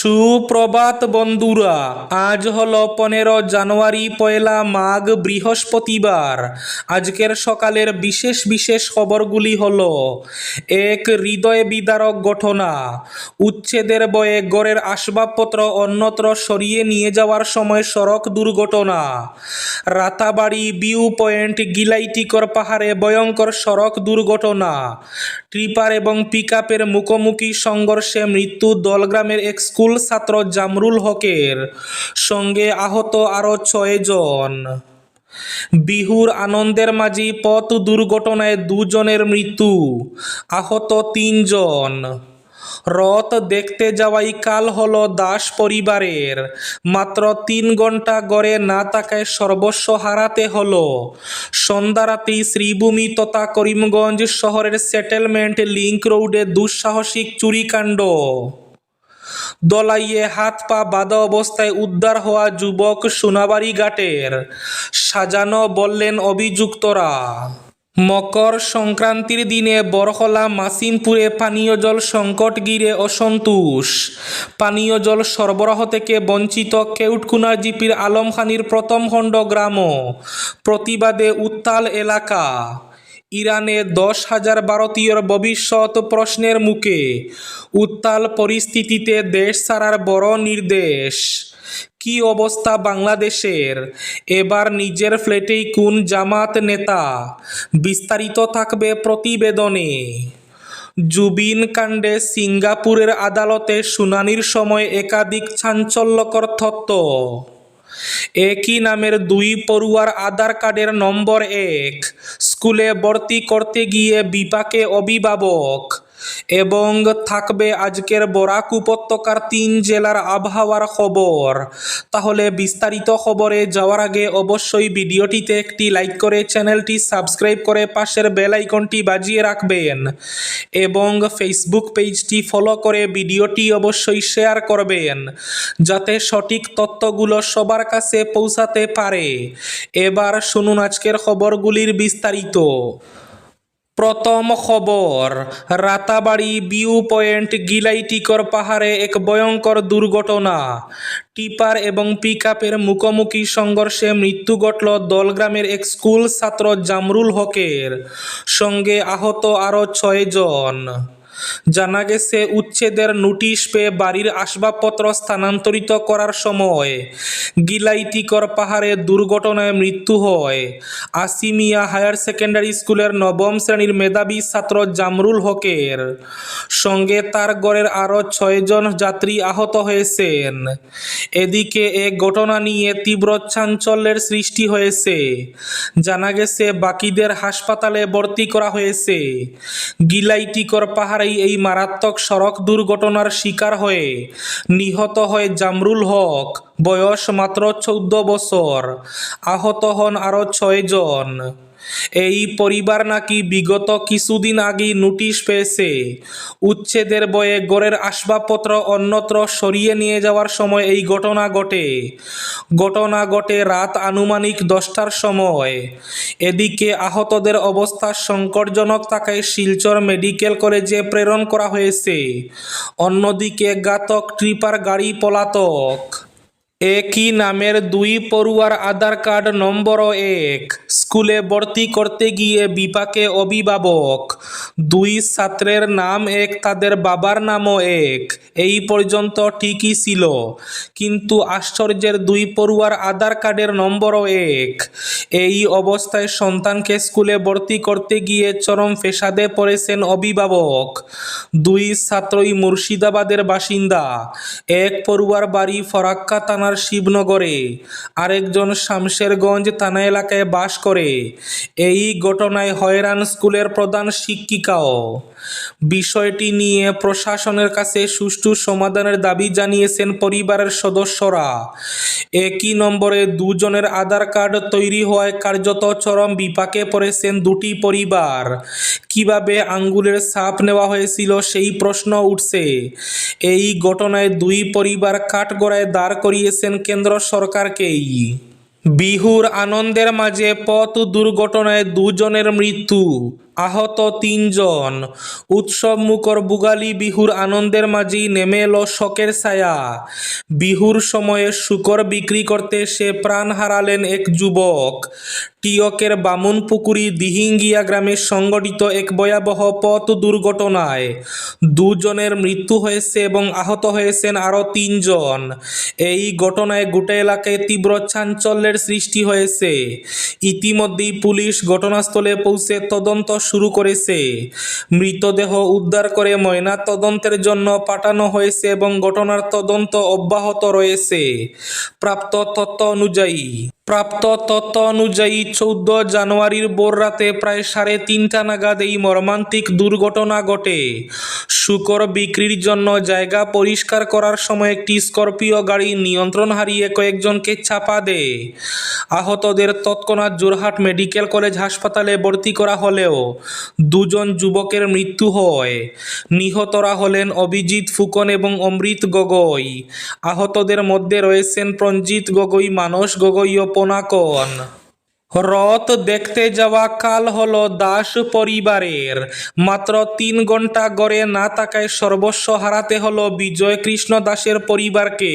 সুপ্রভাত বন্ধুরা, আজ হলো 15 জানুয়ারি, পয়লা মাঘ, বৃহস্পতিবার। আজকের সকালের বিশেষ বিশেষ খবরগুলি হলো: এক হৃদয় বিদারক ঘটনা, উচ্ছেদের বয়ে ঘরের আসবাবপত্র অন্যত্র সরিয়ে নিয়ে যাওয়ার সময় সড়ক দুর্ঘটনা, রাতাবাড়ি ভিউ পয়েন্ট গিলাইটিকর পাহাড়ে ভয়ঙ্কর সড়ক দুর্ঘটনা, ট্রিপার এবং পিকআপের মুখোমুখি সংঘর্ষে মৃত্যু দলগ্রামের এক স্কুল ছাত্র জামরুল হকের, সঙ্গে আহত আরও 6 জন। বিহুর আনন্দের মাঝে পথ দুর্ঘটনায় 2 জনের মৃত্যু, আহত 3 জন। রথ দেখতে যাওয়াই কাল হলো দাস পরিবারের, মাত্র 3 ঘন্টা ঘরে না থাকায় সর্বস্ব হারাতে হলো। সন্ধ্যা রাতেই শ্রীভূমি তথা করিমগঞ্জ শহরের সেটেলমেন্ট লিংক রোডে দুঃসাহসিক চুরিকাণ্ড। দলাইয়ে হাত পা বাঁধা অবস্থায় উদ্ধার হওয়া যুবক সোনাবাড়ি ঘাটের, সাজানো বললেন অভিযুক্তরা। মকর সংক্রান্তির দিনে বরহলা মাসিমপুরে পানীয় জল সংকট ঘিরে অসন্তোষ। পানীয় জল সরবরাহ থেকে বঞ্চিত কেউটকুনা জিপির আলমখানির প্রথম খণ্ড গ্রামও, প্রতিবাদে উত্তাল এলাকা। ইরানে 10,000 ভারতীয়র ভবিষ্যৎ প্রশ্নের মুখে, উত্তাল পরিস্থিতিতে দেশ ছাড়ার বড় নির্দেশ। কি অবস্থা বাংলাদেশের? এবার নিজের ফ্ল্যাটেই কোন জামাত নেতা? বিস্তারিত থাকবে প্রতিবেদনে। জুবিন কাণ্ডে সিঙ্গাপুরের আদালতে শুনানির সময় একাধিক চাঞ্চল্যকর তথ্য। একই নামের 2 পড়ুয়ার আধার কার্ডের নম্বর 1, স্কুলে ভর্তি করতে গিয়ে বিপাকে অভিভাবক। এবং থাকবে আজকের বরাক উপত্যকার 3 জেলার আবহাওয়ার খবর। তাহলে বিস্তারিত খবরে যাওয়ার আগে অবশ্যই ভিডিওটিতে একটি লাইক করে চ্যানেলটি সাবস্ক্রাইব করে পাশের বেল আইকনটি বাজিয়ে রাখবেন এবং ফেসবুক পেজটি ফলো করে ভিডিওটি অবশ্যই শেয়ার করবেন, যাতে সঠিক তথ্যগুলো সবার কাছে পৌঁছাতে পারে। এবার শুনুন আজকের খবরগুলির বিস্তারিত। প্রথম খবর, রাতাবাড়ি ভিউ পয়েন্ট গিলাইটিকর পাহাড়ে এক ভয়ঙ্কর দুর্ঘটনা। টিপার এবং পিকআপের মুখোমুখি সংঘর্ষে মৃত্যু ঘটল দলগ্রামের এক স্কুল ছাত্র জামরুল হকের, সঙ্গে আহত আরও 6 জন। জানা গেছে, উচ্ছেদের নোটিশ পেয়ে বাড়ির আসবাবপত্র স্থানান্তরিত করার সময় গিলাইটিকর পাহাড়ে দুর্ঘটনায় মৃত্যু হয় আসিমিয়া হায়ার সেকেন্ডারি স্কুলের 9ম শ্রেণীর মেধাবী ছাত্র জামরুল হকের, সঙ্গে তার ঘরের আরও 6 জন যাত্রী আহত হয়েছেন। এদিকে এ ঘটনা নিয়ে তীব্র চাঞ্চল্যের সৃষ্টি হয়েছে। জানা গেছে, বাকিদের হাসপাতালে ভর্তি করা হয়েছে। গিলাইটিকর পাহাড়ে এই মারাত্মক সড়ক দুর্ঘটনার শিকার হয়ে নিহত হয় জামরুল হক, বয়স মাত্র 14 বছর। আহত হন আরও 6 জন। এই পরিবার নাকি বিগত কিছুদিন আগেই নোটিশ পেয়েছে। উচ্ছেদের বয়ে ঘরের আসবাবপত্র অন্যত্র সরিয়ে নিয়ে যাওয়ার সময় এই ঘটনা ঘটে রাত আনুমানিক 10টার সময়। এদিকে আহতদের অবস্থা সংকটজনক থাকায় শিলচর মেডিকেল কলেজে প্রেরণ করা হয়েছে। অন্যদিকে ঘাতক ট্রিপার গাড়ি পলাতক। একই নামের 2 পড়ুয়ার আধার কার্ড নম্বর 1, স্কুলে ভর্তি করতে গিয়ে বিপাকে অভিভাবক। 2 ছাত্রের নাম 1, তাদের বাবার নামও 1। এই পর্যন্ত ঠিকই ছিল, কিন্তু আশ্চর্যের 2 পড়ুয়ার আধার কার্ডের নম্বরও 1। এই অবস্থায় সন্তানকে স্কুলে ভর্তি করতে গিয়ে চরম ফ্যাসাদে পড়েছেন অভিভাবক। 2 ছাত্রই মুর্শিদাবাদের বাসিন্দা। এক পড়ুয়ার বাড়ি ফরাক্কা থানার শিবনগরে, আরেকজন শামশেরগঞ্জ থানা এলাকায় বাস করে। এই ঘটনায় হয়রান স্কুলের প্রধান শিক্ষিকাও। বিষয়টি নিয়ে প্রশাসনের কাছে সুষ্ঠু সমাধানের দাবি জানিয়েছেন পরিবারের সদস্যরা। একই নম্বরে 2 জনের আধার কার্ড তৈরি হওয়ায় কার্যত চরম বিপাকে পড়েছেন দুটি পরিবার। কিভাবে আঙ্গুলের ছাপ নেওয়া হয়েছিল সেই প্রশ্ন উঠছে। এই ঘটনায় 2 পরিবার কাঠগড়ায় দাঁড় করিয়েছেন কেন্দ্র সরকারকেই। বিহুর আনন্দের মাঝে পথ দুর্ঘটনায় 2 জনের মৃত্যু, আহত ৩ জন। উৎসব মুখর ভোগালী বিহুর আনন্দের মাঝেই নেমে এলো শোকের ছায়া। বিহুর সময়ে শূকর বিক্রি করতে এসে প্রাণ হারালেন এক যুবক। টিয়কের বামুনপুকুরি দিহিঙ্গিয়া গ্রামে সংঘটিত এক ভয়াবহ পথ দুর্ঘটনায় ২ জনের মৃত্যু হয়েছে এবং আহত হয়েছেন আরও ৩ জন। এই ঘটনায় গোটা এলাকায় তীব্র চাঞ্চল্যের সৃষ্টি হয়েছে। ইতিমধ্যেই পুলিশ ঘটনাস্থলে পৌঁছে তদন্ত শুরু করেছে। মৃতদেহ উদ্ধার করে ময়না তদন্তের জন্য পাঠানো হয়েছে এবং ঘটনার তদন্ত অব্যাহত রয়েছে। প্রাপ্ত তথ্য অনুযায়ী 14 জানুয়ারির ভোররাতে প্রায় 3:30 নাগাদ এই মর্মান্তিক দুর্ঘটনা ঘটে। শূকর বিক্রির জন্য জায়গা পরিষ্কার করার সময় একটি স্করপিও গাড়ি নিয়ন্ত্রণ হারিয়ে কয়েকজনকে চাপা দেয়। আহতদের তৎক্ষণাৎ যোরহাট মেডিকেল কলেজ হাসপাতালে ভর্তি করা হলেও 2 জন যুবকের মৃত্যু হয়। নিহতরা হলেন অভিজিৎ ফুকন এবং অমৃত গগৈ। আহতদের মধ্যে রয়েছেন প্রঞ্জিত গগৈ, মানস গগৈ ও পোনাকন। রথ দেখতে যাওয়া কাল হলো দাস পরিবারের। মাত্র 3 ঘন্টা গড়ে না থাকায় সর্বস্ব হারাতে হলো বিজয় কৃষ্ণ দাসের পরিবারকে।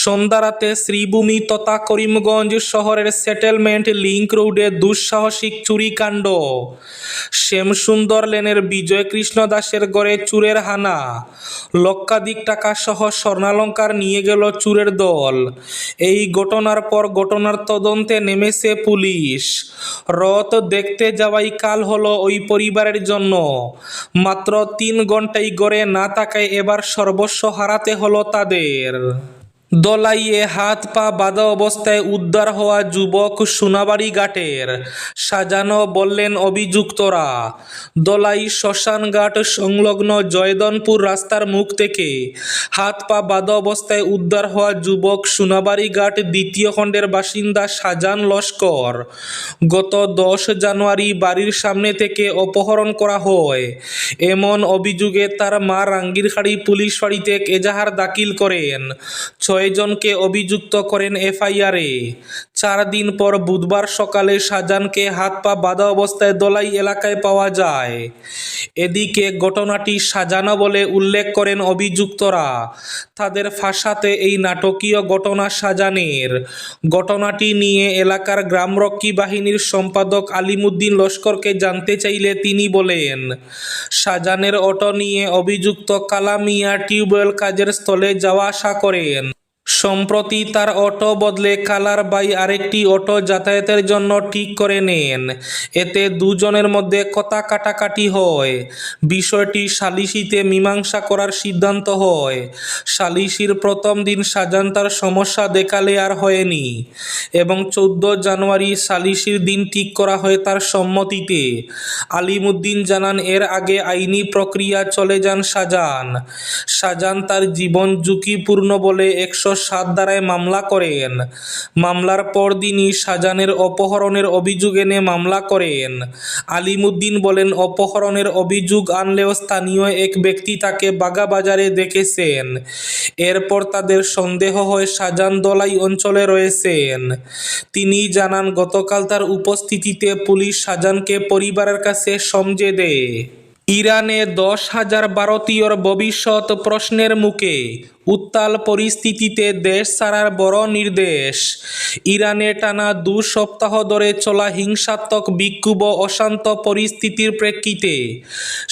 সন্ধ্যা রাতে শ্রীভূমি তথা করিমগঞ্জ শহরের সেটেলমেন্ট লিংক রোডে দুঃসাহসিক চুরিকাণ্ড। শ্যামসুন্দর লেনের বিজয় কৃষ্ণ দাসের ঘরে চোরের হানা। লক্ষাধিক টাকা সহ স্বর্ণালংকার নিয়ে গেল চোরের দল। এই ঘটনার পর ঘটনার তদন্তে নেমেছে পুলিশ। রথ দেখতে যাওয়াই কাল হলো ওই পরিবারের জন্য। মাত্র 3 ঘন্টাই গড়ে না থাকায় এবার সর্বস্ব হারাতে হলো তাদের। দলাইয়ে হাত পা বাঁধা অবস্থায় উদ্ধার হওয়া যুবক সোনাবাড়ি ঘাটের। সাজানো বললেন অভিযুক্তরা। দলাই শ্মশানঘাট সংলগ্ন জয়দনপুর রাস্তার মুখ থেকে হাত পা বাঁধা অবস্থায় উদ্ধার হওয়া যুবক সোনাবাড়ি ঘাট 2য় খণ্ডের বাসিন্দা শাহজান লস্কর। গত 10 জানুয়ারি বাড়ির সামনে থেকে অপহরণ করা হয়। এমন অভিযোগে তার মা রাঙ্গিরখাড়ি পুলিশ ফাঁড়িতে এজাহার দাখিল করেন। 6 জনকে অভিযুক্ত করেন এফআইআরে। 4 দিন পর বুধবার সকালে শাহজানকে হাত পা বাঁধা অবস্থায় দলাই এলাকায় পাওয়া যায়। এদিকে ঘটনাটি সাজানো বলে উল্লেখ করেন অভিযুক্তরা। তাদের ফাঁসাতে এই নাটকীয় ঘটনা শাহজানের। ঘটনাটি নিয়ে এলাকার গ্রামরক্ষী বাহিনীর সম্পাদক আলিমুদ্দিন লস্করকে জানতে চাইলে তিনি বলেন, শাহজানের অটো নিয়ে অভিযুক্ত কালা মিয়া টিউবওয়েল কাজের স্থলে যাওয়া আসা করেন। সম্প্রতি তার অটো বদলে কালার বাই আরেকটি অটো যাতায়াতের জন্য ঠিক করে নেন। এতে 2 জনের মধ্যে কথা কাটাকাটি হয়। বিষয়টি সালিসিতে মীমাংসা করার সিদ্ধান্ত হয়। সালিসির প্রথম দিন শাহজান তার সমস্যা দেখালে আর হয়নি এবং 14 জানুয়ারি সালিসির দিন ঠিক করা হয় তার সম্মতিতে। আলিমুদ্দিন জানান, এর আগে আইনি প্রক্রিয়া চলে যান শাহজান। শাহজান তার জীবন ঝুঁকিপূর্ণ বলে 107 ধারায় মামলা করেন। মামলার পরদিনই শাহজানের অপহরণের অভিযোগ এনে মামলা করেন। আলিমুদ্দিন বলেন, অপহরণের অভিযোগ আনলেও স্থানীয় এক ব্যক্তি তাকে বাগাবাজারে দেখেছেন। এরপর তাদের সন্দেহ হয় শাহজান দলাই অঞ্চলে রয়েছেন। তিনি জানান, গতকাল তার উপস্থিতিতে পুলিশ শাহজানকে পরিবারের কাছে সমঝে দেয়। ইরানে 10,000 ভারতীয়র ভবিষ্যৎ প্রশ্নের মুখে। উত্তাল পরিস্থিতিতে দেশ ছাড়ার বড় নির্দেশ। ইরানে টানা 2 সপ্তাহ ধরে চলা হিংসাত্মক বিক্ষোভ ও অশান্ত পরিস্থিতির প্রেক্ষিতে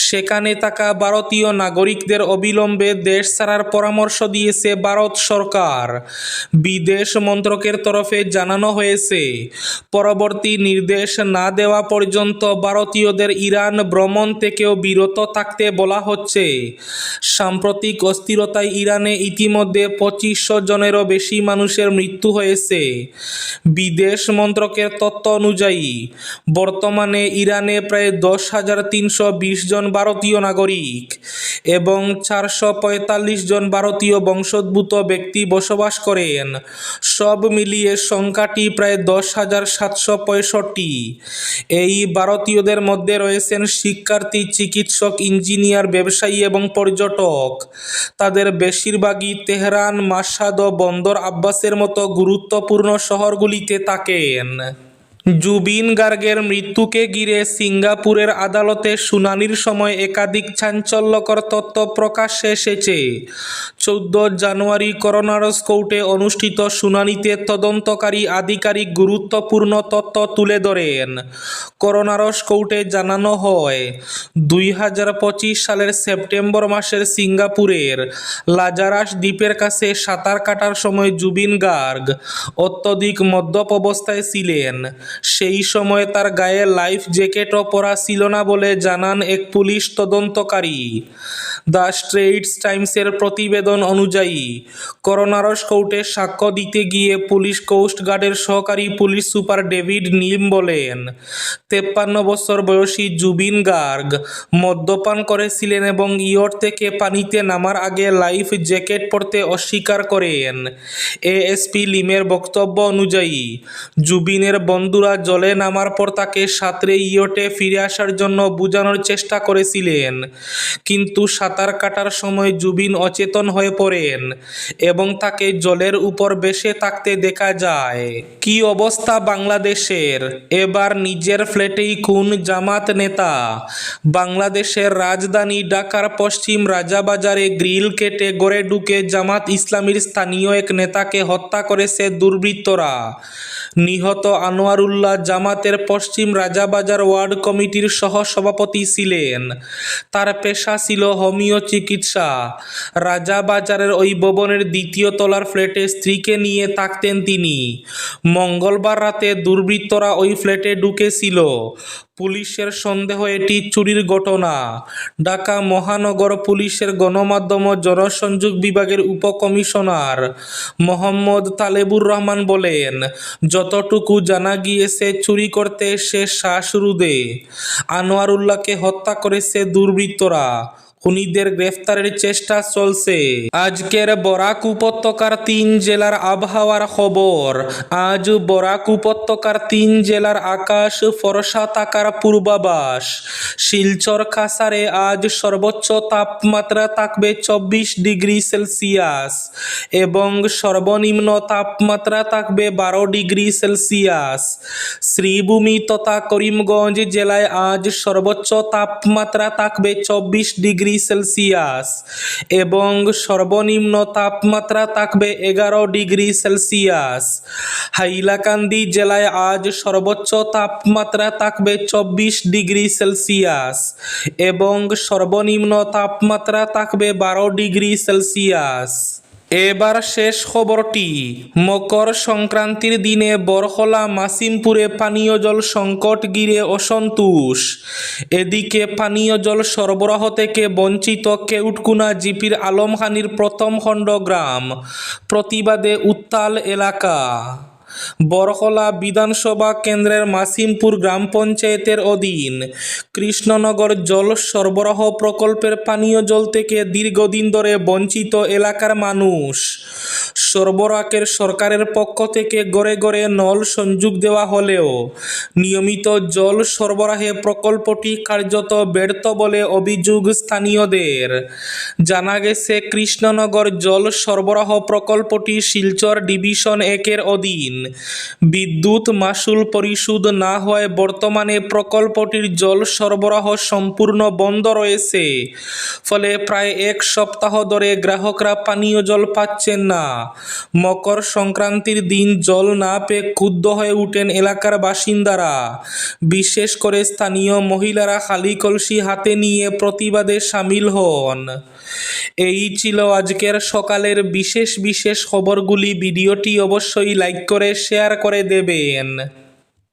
সেখানে থাকা ভারতীয় নাগরিকদের অবিলম্বে দেশ ছাড়ার পরামর্শ দিয়েছে ভারত সরকার। বিদেশ মন্ত্রকের তরফে জানানো হয়েছে, পরবর্তী নির্দেশ না দেওয়া পর্যন্ত ভারতীয়দের ইরান ভ্রমণ থেকেও বিরত থাকতে বলা হচ্ছে। সাম্প্রতিক অস্থিরতায় ইরানে ইতিমধ্যে 2500 জনেরও বেশি মানুষের মৃত্যু হয়েছে। বিদেশ মন্ত্রকের তথ্য অনুযায়ী বর্তমানে ইরানে প্রায় 10,320 জন ভারতীয় নাগরিক এবং 445 জন ভারতীয় বংশোদ্ভূত ব্যক্তি বসবাস করেন। সব মিলিয়ে সংখ্যাটি প্রায় 10,765। এই ভারতীয়দের মধ্যে রয়েছেন শিক্ষার্থী, চিকিৎসক, ইঞ্জিনিয়ার, ব্যবসায়ী এবং পর্যটক। তাদের বেশিরভাগই তেহরান, মাশহাদ ও বন্দর আব্বাসের মতো গুরুত্বপূর্ণ শহরগুলিতে থাকেন। জুবিন গার্গের মৃত্যুকে ঘিরে সিঙ্গাপুরের আদালতে শুনানির সময় একাধিক চাঞ্চল্যকর তথ্য প্রকাশ্যে এসেছে। 14 জানুয়ারি করোনারস কোর্টে অনুষ্ঠিত শুনানিতে তদন্তকারী আধিকারিক গুরুত্বপূর্ণ তথ্য তুলে ধরেন। করোনারস কোর্টে জানানো হয়, 2025 সালের সেপ্টেম্বর মাসের সিঙ্গাপুরের লাজারাস দ্বীপের কাছে সাঁতার কাটার সময় জুবিন গার্গ অত্যধিক মদ্যপ অবস্থায় ছিলেন। সেই সময় তার গায়ে লাইফ জ্যাকেটও পরা ছিল না বলে জানান এক পুলিশ তদন্তকারী। দ্য স্ট্রেইটস টাইমসের প্রতিবেদন অনুযায়ী, করোনারস কোর্টে সাক্ষ্য দিতে গিয়ে পুলিশ কোস্টগার্ডের সহকারী পুলিশ সুপার ডেভিড নিম বলেন, 53 বছর বয়সী জুবিন গার্গ মদ্যপান করেছিলেন এবং ইয়ট থেকে পানিতে নামার আগে লাইফ জ্যাকেট পরতে অস্বীকার করেন। এএসপি লিমের বক্তব্য অনুযায়ী, জুবিনের বন্ধুরা জলে নামার পর তাকে সাঁতরে ইয়টে ফিরে আসার জন্য বোঝানোর চেষ্টা করেছিলেন, কিন্তু সাঁতার কাটার সময় জুবিন অচেতন হয়ে পড়েন এবং তাকে জলের উপর ভেসে থাকতে দেখা যায়। কি অবস্থা বাংলাদেশের? এবার নিজের ফ্ল্যাটেই খুন জামাত নেতা। বাংলাদেশের রাজধানী ঢাকার পশ্চিম রাজাবাজারে গ্রিল কেটে ঘরে ঢুকে জামাত ইসলামীর স্থানীয় এক নেতাকে হত্যা করেছে দুর্বৃত্তরা। নিহত আনোয়ারুল্লাহ জামাতের পশ্চিম রাজাবাজার ওয়ার্ড কমিটির সহ-সভাপতি ছিলেন। তার পেশা ছিল হোমিও চিকিৎসা। রাজাবাজারের ওই ভবনের দ্বিতীয় তলার ফ্ল্যাটে স্ত্রীকে নিয়ে থাকতেন তিনি। মঙ্গলবার রাতে দুর্বৃত্তরা ওই ফ্ল্যাটে ঢুকেছিল। পুলিশের সন্দেহ এটি চুরির ঘটনা। ঢাকা মহানগর পুলিশের গণমাধ্যম ও জনসংযোগ বিভাগের উপকমিশনার মোহাম্মদ তালেবুর রহমান বলেন, যতটুকু জানা গিয়েছে, চুরি করতে এসে শ্বাসরোধে আনোয়ারুল্লাহকে হত্যা করেছে দুর্বৃত্তরা। খুনিদের গ্রেফতারের চেষ্টা চলছে। আজকের বরাক উপত্যকার 3 জেলার আবহাওয়ার খবর। আজ বরাক উপত্যকার 3 জেলার আকাশ ফরসা থাকার পূর্বাভাস। শিলচর কাছাড়ে আজ সর্বোচ্চ তাপমাত্রা থাকবে 24 ডিগ্রি সেলসিয়াস এবং সর্বনিম্ন তাপমাত্রা থাকবে 12 ডিগ্রি সেলসিয়াস। শ্রীভূমি তথা করিমগঞ্জ জেলায় আজ সর্বোচ্চ তাপমাত্রা থাকবে 24 ডিগ্রি সেলসিয়াস এবং সর্বনিম্ন তাপমাত্রা থাকবে 11 ডিগ্রি সেলসিয়াস। হাইলাকান্দি জেলায় আজ সর্বোচ্চ তাপমাত্রা থাকবে 24 ডিগ্রি সেলসিয়াস এবং সর্বনিম্ন তাপমাত্রা থাকবে 12 ডিগ্রি সেলসিয়াস। এবার শেষ খবরটি। মকর সংক্রান্তির দিনে বরহলা মাসিমপুরে পানীয় জল সংকট ঘিরে অসন্তোষ। এদিকে পানীয় জল সরবরাহ থেকে বঞ্চিত কেউটকুনা জিপির আলমখানির প্রথম খণ্ড গ্রাম। প্রতিবাদে উত্তাল এলাকা। বরহলা বিধানসভা কেন্দ্রের মাসিমপুর গ্রাম পঞ্চায়েতের অধীন কৃষ্ণনগর জল সরবরাহ প্রকল্পের পানীয় জল থেকে দীর্ঘদিন ধরে বঞ্চিত এলাকার মানুষ। সরবরাহের সরকারের পক্ষ থেকে ঘরে ঘরে নল সংযোগ দেওয়া হলেও নিয়মিত জল সরবরাহে প্রকল্পটি কার্যত ব্যর্থ বলে অভিযোগ স্থানীয়দের। জানা গেছে, কৃষ্ণনগর জল সরবরাহ প্রকল্পটি শিলচর ডিভিশন 1-এর অধীন। বিদ্যুৎ মাশুল পরিশোধ না হওয়ায় বর্তমানে প্রকল্পটির জল সরবরাহ সম্পূর্ণ বন্ধ রয়েছে। ফলে প্রায় 1 সপ্তাহ ধরে গ্রাহকরা পানীয় জল পাচ্ছেন না। মকর সংক্রান্তির দিন জল না পেয়ে ক্ষুব্ধ হয়ে ওঠেন এলাকার বাসিন্দারা। বিশেষ করে স্থানীয় মহিলারা খালি কলসি হাতে নিয়ে প্রতিবাদে সামিল হন। এই ছিল আজকের সকালের বিশেষ খবরগুলি। ভিডিওটি অবশ্যই লাইক করে শেয়ার করে দেবেন।